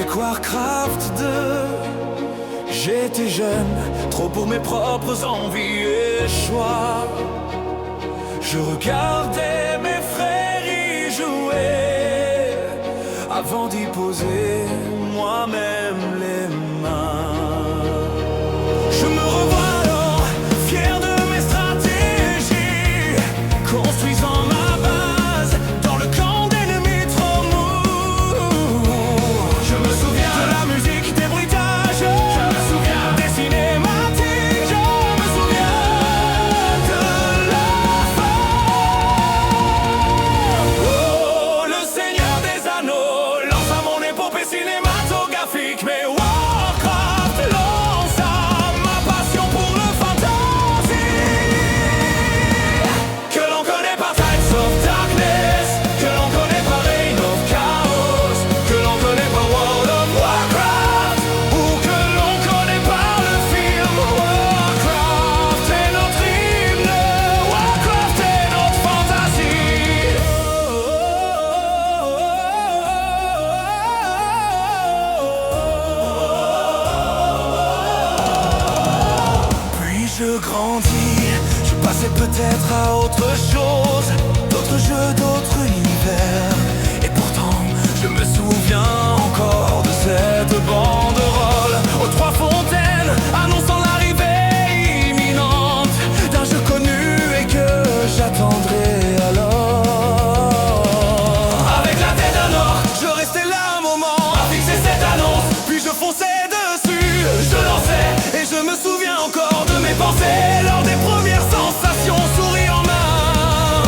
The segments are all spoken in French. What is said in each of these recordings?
Avec Warcraft 2, j'étais jeune, trop pour mes propres envies et choix. Je regardais mes frères y jouer avant d'y poser moi-même les mains. Je me revois alors, fier de mes stratégies, construisant ma base dans le camp d'ennemis trop mous. Je me souviens de la musique, des bruitages, je me souviens des cinématiques, je me souviens de la fin. Oh, le Seigneur des Anneaux lance à mon épopée cinématographique, mais Warcraft lance à ma passion pour le fantasy, que l'on connaît par Tides of Darkness, que l'on connaît par Reign of Chaos, que l'on connaît par World of Warcraft, ou que l'on connaît par le film Warcraft est notre hymne, Warcraft est notre fantasy. Puis je grandis, je passais peut-être à autre chose, d'autres jeux, d'autres univers. Et pourtant, je me souviens encore de cette banderole aux Trois Fontaines, annonçant l'arrivée imminente d'un jeu connu et que j'attendrai alors. Avec la tête d'un orc, je restais là un moment à fixer cette annonce, puis je fonçais dessus, je lançais et je me souviens encore de mes pensées lors des premières sensations, souris en main.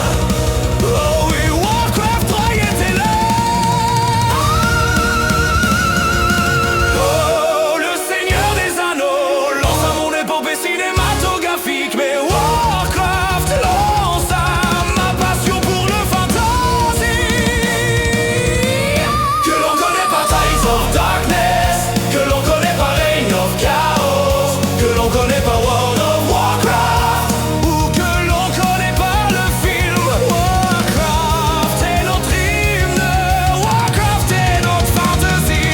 Oh oui, Warcraft 3 était là. Oh, le Seigneur des Anneaux lance à mon épopée cinématographique, mais Warcraft lance à ma passion pour le fantasy, que l'on connaît par Tides of Darkness, que l'on connaît par Reign of Chaos, que l'on connaît par World of Warcraft, ou que l'on connaît par le film Warcraft est notre hymne, Warcraft est notre fantasy.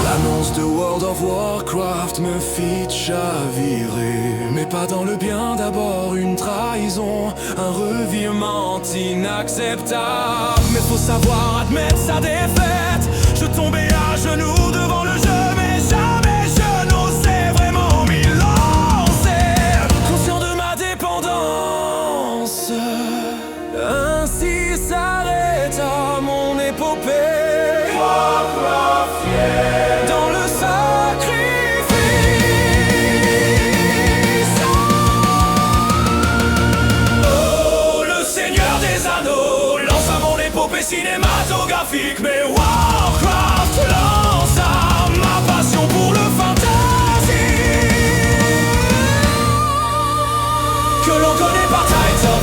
L'annonce de World of Warcraft me fit chavirer, mais pas dans le bien. D'abord une trahison, un revirement inacceptable. Mais faut savoir admettre sa défaite. Je tombais à genoux devant le jeu, mais jamais je n'osais vraiment m'y lancer, conscient de ma dépendance. Ainsi s'arrêta mon épopée dans le sacrifice. Oh, le Seigneur des Anneaux lance à mon épopée cinématographique, mais Warcraft lance à ma passion pour le fantasy, que l'on connaît par Tides of